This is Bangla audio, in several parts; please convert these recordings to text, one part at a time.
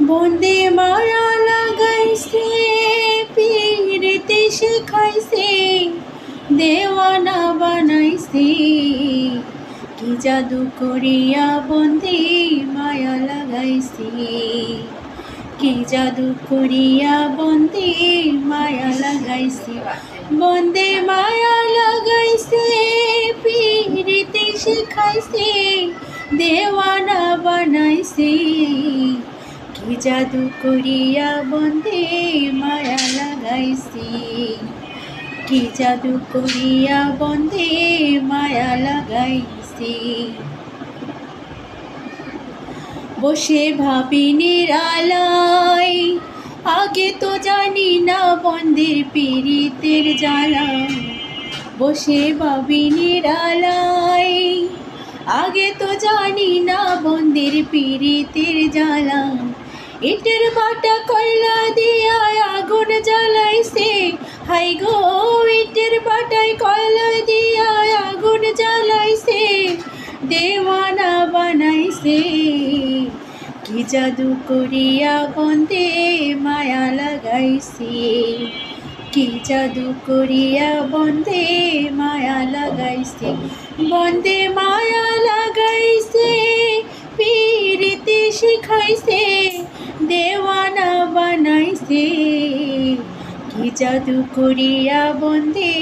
বন্দে মায়া লাগাইছে পীড়িতে শিখাইছে দেওয়ানা বানাইছে কি জাদু করিয়া বন্দে মায়া লাগাইছে কি জাদু করিয়া বন্দে মায়া লাগাইছে বন্দে মায়া লাগাইছে পীড়িতে শিখাইছে দেওয়ানা বানাইছে কি জাদু করিয়া বন্দে মায়া লাগাইছে কি জাদু করিয়া বন্দে মায়া লাগাইছে বসে ভাবি নিরালায় আগে তো জানি না বন্দের পীড়িতের জ্বালা বসে ভাবি নিরালায় আগে তো জানি না বন্দের পীড়িতের জ্বালা ইটের বাটা কয়লা দিয়া আগুন জ্বালাইছে হাই গো ইটের বাটায় কয়লা দিয়া আগুন জ্বালাইছে দেওয়ানা বানাইছে কি জাদু করিয়া বন্দে মায়া লাগাইছে কি জাদু করিয়া বন্দে মায়া লাগাইছে বন্দে মায়া লাগাইছে পীড়িতে শিখাইছে দেওয়ানা বানাইছে কি জাদু করিয়া বন্দে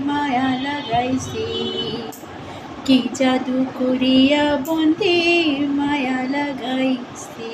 মায়া লাগাইছে কি জাদু করিয়া বন্দে মায়া লাগাইছে।